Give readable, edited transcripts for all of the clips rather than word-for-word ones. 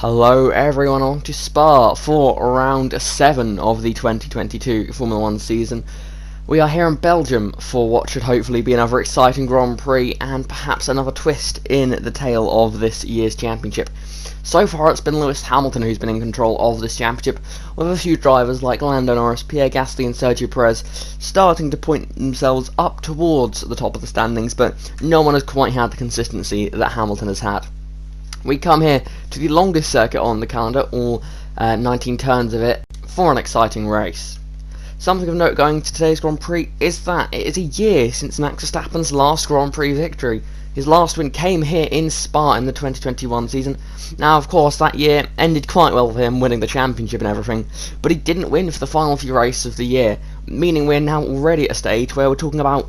Hello everyone, on to Spa for round 7 of the 2022 Formula 1 season. We are here in Belgium for what should hopefully be another exciting Grand Prix and perhaps another twist in the tale of this year's championship. So far it's been Lewis Hamilton who's been in control of this championship, with a few drivers like Lando Norris, Pierre Gasly and Sergio Perez starting to point themselves up towards the top of the standings, but no one has quite had the consistency that Hamilton has had. We come here to the longest circuit on the calendar, all 19 turns of it, for an exciting race. Something of note going to today's Grand Prix is that it is a year since Max Verstappen's last Grand Prix victory. His last win came here in Spa in the 2021 season. Now, of course, that year ended quite well for him, winning the championship and everything, but he didn't win for the final few races of the year, meaning we're now already at a stage where we're talking about,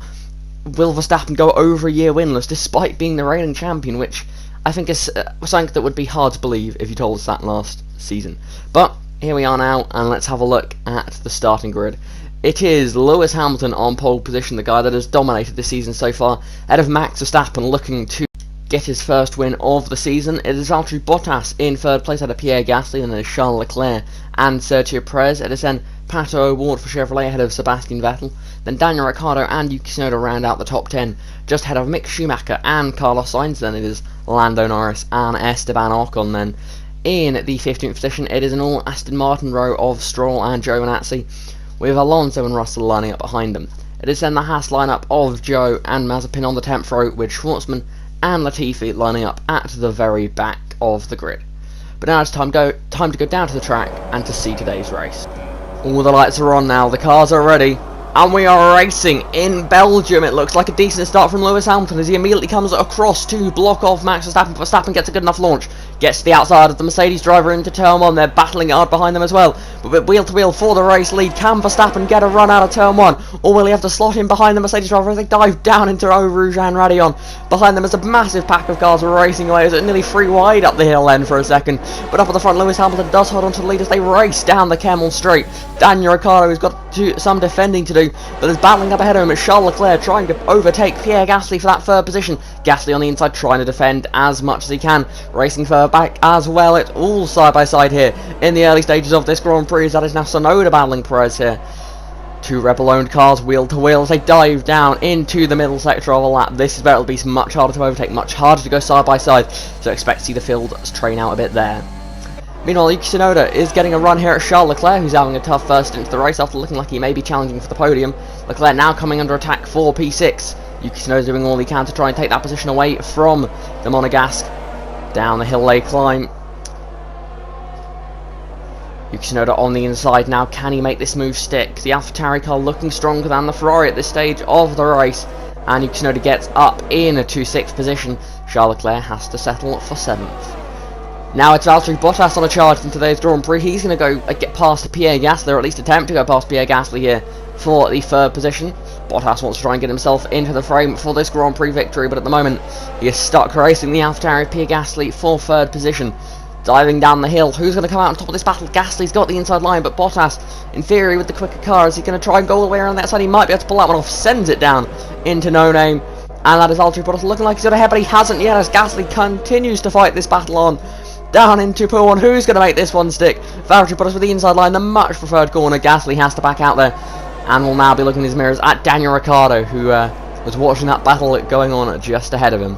will Verstappen go over a year winless despite being the reigning champion, which I think is something that would be hard to believe if you told us that last season. But here we are now, and let's have a look at the starting grid. It is Lewis Hamilton on pole position, the guy that has dominated this season so far, ahead of Max Verstappen looking to get his first win of the season. It is Valtteri Bottas in third place, ahead of Pierre Gasly, and then Charles Leclerc and Sergio Perez. It is then Pato O'Ward for Chevrolet ahead of Sebastian Vettel. Then Daniel Ricciardo and Yuki Tsunoda round out the top 10, just ahead of Mick Schumacher and Carlos Sainz. Then it is Lando Norris and Esteban Ocon. Then in the 15th position, it is an all Aston Martin row of Stroll and Giovinazzi, with Alonso and Russell lining up behind them. It is then the Haas lineup of Joe and Mazepin on the 10th row, with Schwartzman and Latifi lining up at the very back of the grid. But now it's time to go down to the track and to see today's race. All the lights are on now, the cars are ready, and we are racing in Belgium. It looks like a decent start from Lewis Hamilton as he immediately comes across to block off Max Verstappen. Verstappen gets a good enough launch, gets to the outside of the Mercedes driver into turn 1. They're battling hard behind them as well, but wheel to wheel for the race lead. Can Verstappen get a run out of turn 1, or will he have to slot in behind the Mercedes driver as they dive down into Eau Rouge and Raidillon? Behind them is a massive pack of cars racing away. It's nearly 3 wide up the hill then for a second, but up at the front Lewis Hamilton does hold on to the lead as they race down the Kemmel Straight. Daniel Ricciardo has got some defending to do, but is battling up ahead of him. It's Charles Leclerc trying to overtake Pierre Gasly for that third position. Gasly on the inside trying to defend as much as he can, racing further back as well. It's all side by side here in the early stages of this Grand Prix. That is now Tsunoda battling Perez here. Two Rebel owned cars wheel to wheel as they dive down into the middle sector of a lap. This is where it'll be much harder to overtake, much harder to go side by side, so expect to see the field strain out a bit there. Meanwhile, Yuki Tsunoda is getting a run here at Charles Leclerc, who's having a tough first into the race after looking like he may be challenging for the podium. Leclerc now coming under attack for P6. Yuki Tsunoda doing all he can to try and take that position away from the Monegasque. Down the hill they climb. Yuki Tsunoda on the inside now. Can he make this move stick? The AlphaTauri car looking stronger than the Ferrari at this stage of the race, and Yuki Tsunoda gets up in to 6th position. Charles Leclerc has to settle for 7th. Now it's Valtteri Bottas on a charge in today's Grand Prix. He's going to go get past Pierre Gasly, or at least attempt to go past Pierre Gasly here for the 3rd position. Bottas wants to try and get himself into the frame for this Grand Prix victory, but at the moment he is stuck racing the AlphaTauri Pierre Gasly for 3rd position. Diving down the hill, who's going to come out on top of this battle? Gasly's got the inside line, but Bottas, in theory, with the quicker car, is he going to try and go all the way around that side? He might be able to pull that one off, sends it down into no name, and that is Valtteri Bottas looking like he's got ahead, but he hasn't yet as Gasly continues to fight this battle on. Down into pool 1, who's going to make this one stick? Valtteri Bottas with the inside line, the much preferred corner. Gasly has to back out there, and will now be looking in his mirrors at Daniel Ricciardo, who was watching that battle going on just ahead of him.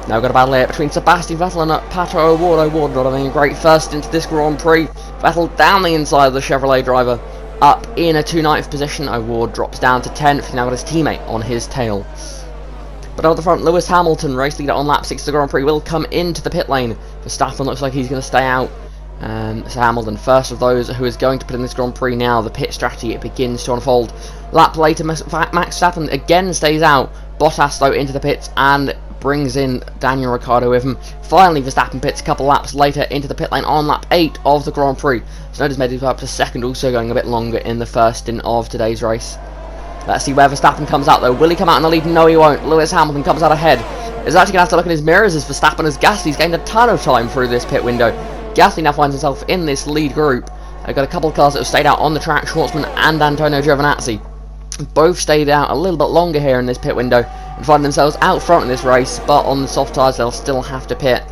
Now we've got a battle here between Sebastian Vettel and Pato O'Ward. O'Ward not having a great first into this Grand Prix. Vettel down the inside of the Chevrolet driver, up in a 9th position. O'Ward drops down to 10th. Now got his teammate on his tail. But out the front, Lewis Hamilton, race leader on lap 6 of the Grand Prix, will come into the pit lane. Verstappen looks like he's going to stay out. So Hamilton, first of those who is going to put in this Grand Prix now. The pit strategy, it begins to unfold. Lap later, Max Verstappen again stays out. Bottas, though, into the pits and brings in Daniel Ricciardo with him. Finally, Verstappen pits a couple laps later into the pit lane on lap 8 of the Grand Prix. Tsunoda's made it up to 2nd, also going a bit longer in the first stint of today's race. Let's see where Verstappen comes out though. Will he come out in the lead? No, he won't. Lewis Hamilton comes out ahead. He's actually going to have to look in his mirrors as Verstappen as Gasly's gained a ton of time through this pit window. Gasly now finds himself in this lead group. I've got a couple of cars that have stayed out on the track, Schwartzman and Antonio Giovinazzi. Both stayed out a little bit longer here in this pit window and find themselves out front in this race, but on the soft tyres they'll still have to pit.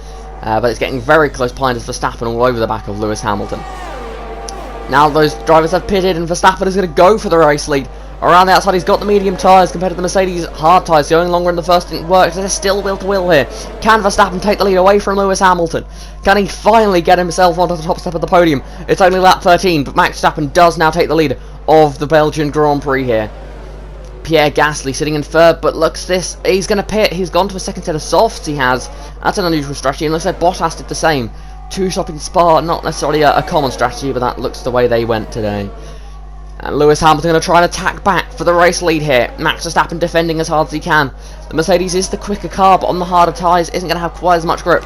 but it's getting very close behind as Verstappen all over the back of Lewis Hamilton. Now those drivers have pitted and Verstappen is going to go for the race lead. Around the outside he's got the medium tyres compared to the Mercedes hard tyres. Going longer in the first didn't work. There's still will to will here. Can Verstappen take the lead away from Lewis Hamilton? Can he finally get himself onto the top step of the podium? It's only lap 13, but Max Verstappen does now take the lead of the Belgian Grand Prix here. Pierre Gasly sitting in third, but looks this, he's going to pit. He's gone to a second set of softs, he has. That's an unusual strategy, and looks like Bottas did the same. Two-stopping Spa, not necessarily a common strategy, but that looks the way they went today. And Lewis Hamilton going to try and attack back for the race lead here. Max Verstappen defending as hard as he can. The Mercedes is the quicker car, but on the harder tyres isn't going to have quite as much grip.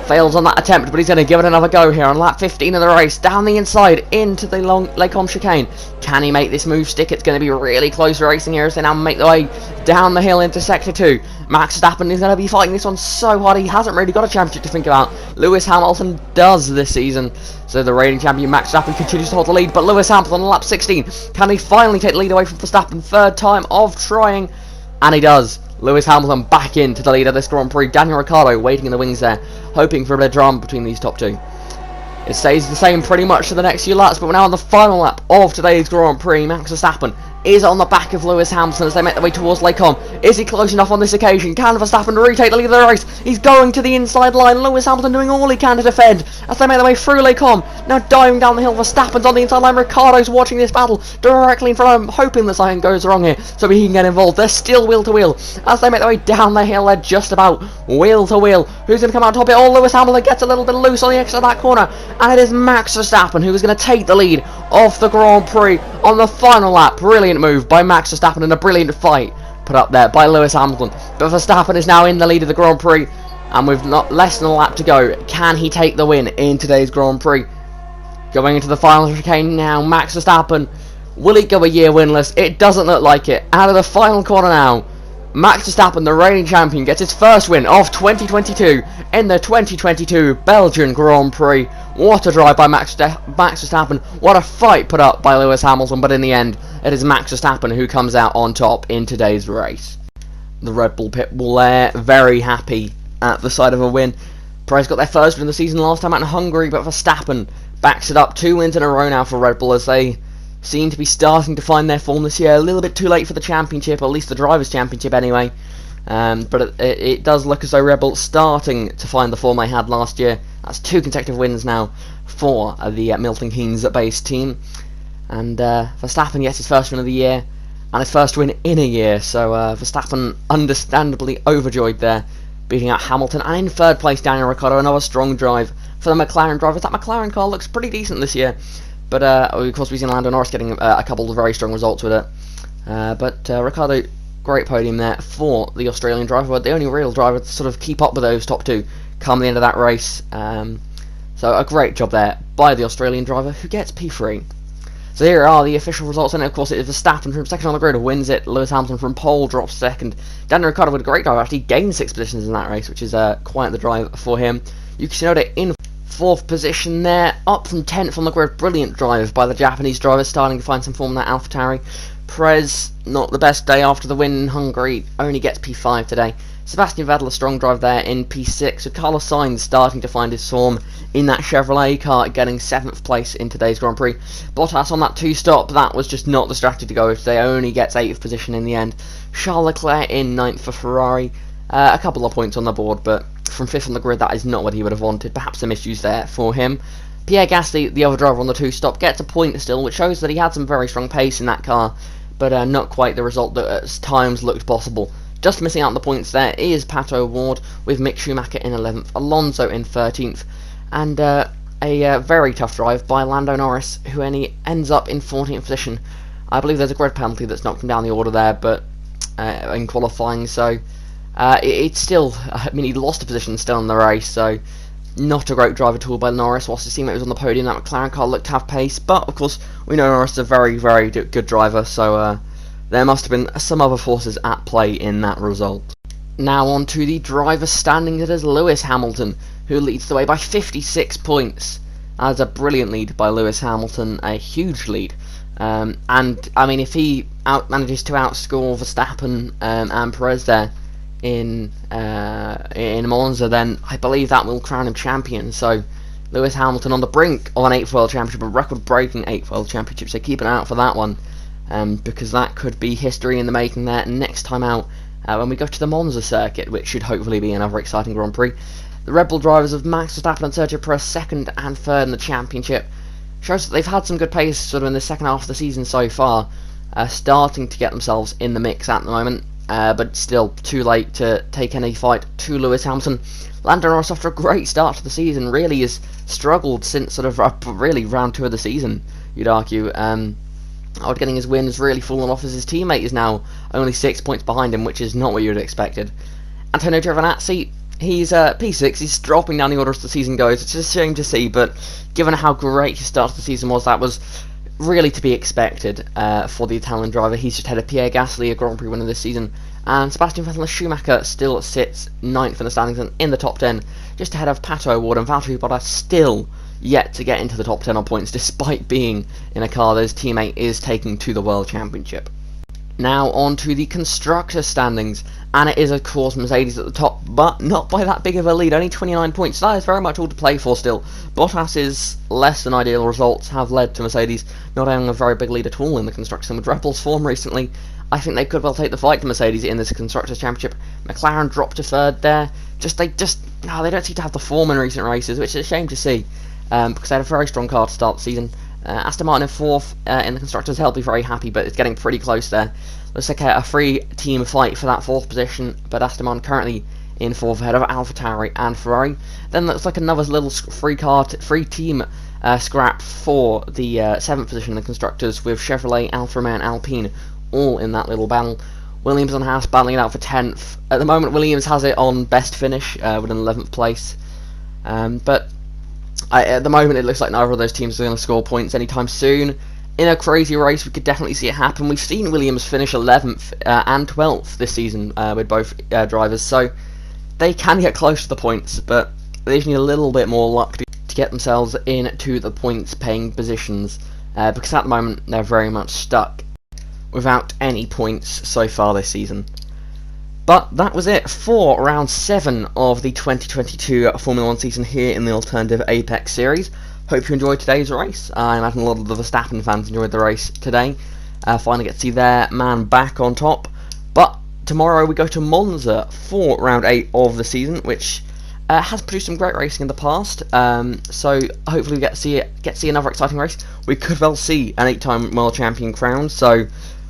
Fails on that attempt, but he's going to give it another go here on lap 15 of the race. Down the inside into the long Lecombe chicane. Can he make this move stick? It's going to be really close racing here as they now make their way down the hill into sector 2. Max Verstappen is going to be fighting this one so hard. He hasn't really got a championship to think about. Lewis Hamilton does this season. So the reigning champion Max Verstappen continues to hold the lead, but Lewis Hamilton on lap 16. Can he finally take the lead away from Verstappen? Third time of trying, and he does. Lewis Hamilton back into the lead of this Grand Prix. Daniel Ricciardo waiting in the wings there, hoping for a bit of drama between these top two. It stays the same pretty much for the next few laps, but we're now on the final lap of today's Grand Prix. Max Verstappen is on the back of Lewis Hamilton as they make their way towards Lecombe. Is he close enough on this occasion? Can Verstappen retake the lead of the race? He's going to the inside line. Lewis Hamilton doing all he can to defend as they make their way through Lecombe. Now diving down the hill, Verstappen's on the inside line. Ricciardo's watching this battle directly in front of him, hoping that something goes wrong here so he can get involved. They're still wheel to wheel as they make their way down the hill. They're just about wheel to wheel. Who's going to come out top it? Oh, Lewis Hamilton gets a little bit loose on the exit of that corner, and it is Max Verstappen who is going to take the lead of the Grand Prix on the final lap. Brilliant move by Max Verstappen and a brilliant fight put up there by Lewis Hamilton. But Verstappen is now in the lead of the Grand Prix, and with not less than a lap to go, can he take the win in today's Grand Prix? Going into the final chicane now, Max Verstappen, will he go a year winless? It doesn't look like it. Out of the final corner now, Max Verstappen, the reigning champion, gets his first win of 2022 in the 2022 Belgian Grand Prix. What a drive by Max Verstappen. What a fight put up by Lewis Hamilton, but in the end, it is Max Verstappen who comes out on top in today's race. The Red Bull pit bull there, very happy at the sight of a win. Perez got their first win of the season last time out in Hungary, but Verstappen backs it up. 2 wins in a row now for Red Bull as they seem to be starting to find their form this year. A little bit too late for the championship, or at least the Drivers' Championship anyway. But it does look as though Red Bull starting to find the form they had last year. That's 2 consecutive wins now for the Milton Keynes-based team. And Verstappen gets his first win of the year, and his first win in a year. So Verstappen understandably overjoyed there, beating out Hamilton. And in third place, Daniel Ricciardo, another strong drive for the McLaren drivers. That McLaren car looks pretty decent this year. But of course we've seen Lando Norris getting a couple of very strong results with it. But Ricciardo, great podium there for the Australian driver, but the only real driver to sort of keep up with those top two come the end of that race. So a great job there by the Australian driver, who gets P3. So here are the official results, and of course it is Verstappen from second on the grid who wins it. Lewis Hamilton from pole drops second. Daniel Ricciardo with a great drive, actually gained 6 positions in that race, which is quite the drive for him. Yuki Tsunoda in 4th position there, up from 10th on the grid. Brilliant drive by the Japanese driver, starting to find some form in that AlphaTauri. Perez, not the best day after the win in Hungary, only gets P5 today. Sebastian Vettel, a strong drive there in P6, with Carlos Sainz starting to find his form in that Chevrolet car, getting 7th place in today's Grand Prix. Bottas on that 2-stop, that was just not the strategy to go with today, only gets 8th position in the end. Charles Leclerc in 9th for Ferrari, a couple of points on the board, but from 5th on the grid, that is not what he would have wanted. Perhaps some issues there for him. Pierre Gasly, the other driver on the 2-stop, gets a point still, which shows that he had some very strong pace in that car, but not quite the result that at times looked possible. Just missing out on the points there is Pato O'Ward, with Mick Schumacher in 11th, Alonso in 13th, and a very tough drive by Lando Norris, who only ends up in 14th position. I believe there's a grid penalty that's knocked him down the order there, but in qualifying, so it's still, I mean, he lost a position still in the race, so not a great drive at all by Norris. Whilst his teammate was on the podium, that McLaren car looked to have pace, but of course we know Norris is a very, very good driver, so there must have been some other forces at play in that result. Now on to the driver standings. It is Lewis Hamilton who leads the way by 56 points. That's a brilliant lead by Lewis Hamilton, a huge lead. And I mean, if he manages to outscore Verstappen and Perez there, in Monza, then I believe that will crown him champion. So Lewis Hamilton on the brink of an 8th World Championship, a record-breaking 8th World Championship, so keep an eye out for that one, because that could be history in the making there next time out when we go to the Monza circuit, which should hopefully be another exciting Grand Prix. The Red Bull drivers of Max Verstappen and Sergio Perez 2nd and 3rd in the championship shows that they've had some good pace sort of in the second half of the season so far, starting to get themselves in the mix at the moment, but still too late to take any fight to Lewis Hamilton. Lando Norris, after a great start to the season, really has struggled since sort of really round 2 of the season, you'd argue. Out getting his wins really fallen off, as his teammate is now only 6 points behind him, which is not what you would have expected. Antonio Giovinazzi, he's P6, he's dropping down the order as the season goes. It's just a shame to see, but given how great his start to the season was, that was really to be expected for the Italian driver. He's just had a Pierre Gasly, a Grand Prix winner this season, and Sebastian Vettel Schumacher still sits 9th in the standings and in the top 10, just ahead of Pato O'Ward, and Valtteri Bottas still yet to get into the top 10 on points, despite being in a car that his teammate is taking to the World Championship. Now on to the constructor standings, and it is of course Mercedes at the top, but not by that big of a lead, only 29 points. That is very much all to play for still. Bottas's less than ideal results have led to Mercedes not having a very big lead at all in the constructors, and with Red Bull's form recently, I think they could well take the fight to Mercedes in this Constructors' Championship. McLaren dropped to 3rd there. They don't seem to have the form in recent races, which is a shame to see, because they had a very strong car to start the season. Aston Martin in 4th in the Constructors, they'll be very happy, but it's getting pretty close there. Looks like a free-team fight for that 4th position, but Aston Martin currently in 4th ahead of AlphaTauri and Ferrari. Then looks like another little free-team scrap for the 7th position in the Constructors, with Chevrolet, Alfa Romeo and Alpine all in that little battle. Williams and Haas battling it out for 10th. At the moment, Williams has it on best finish with an 11th place. But at the moment, it looks like neither of those teams are going to score points anytime soon. In a crazy race, we could definitely see it happen. We've seen Williams finish 11th and 12th this season with both drivers, so they can get close to the points, but they just need a little bit more luck to get themselves into the points-paying positions, because at the moment, they're very much stuck without any points so far this season. But that was it for round 7 of the 2022 Formula 1 season here in the Alternative Apex series. Hope you enjoyed today's race. I imagine a lot of the Verstappen fans enjoyed the race today. Finally get to see their man back on top. But tomorrow we go to Monza for round 8 of the season, which has produced some great racing in the past. So hopefully we get to see another exciting race. We could well see an 8-time world champion crowned, so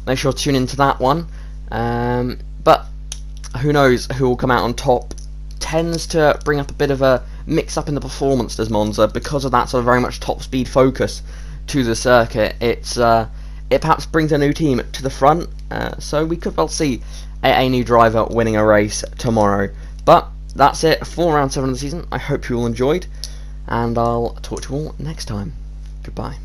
make sure to tune into that one. But who knows who will come out on top. Tends to bring up a bit of a mix-up in the performance, does Monza, because of that sort of very much top-speed focus to the circuit. It perhaps brings a new team to the front, so we could well see a new driver winning a race tomorrow. But that's it for round 7 of the season. I hope you all enjoyed, and I'll talk to you all next time. Goodbye.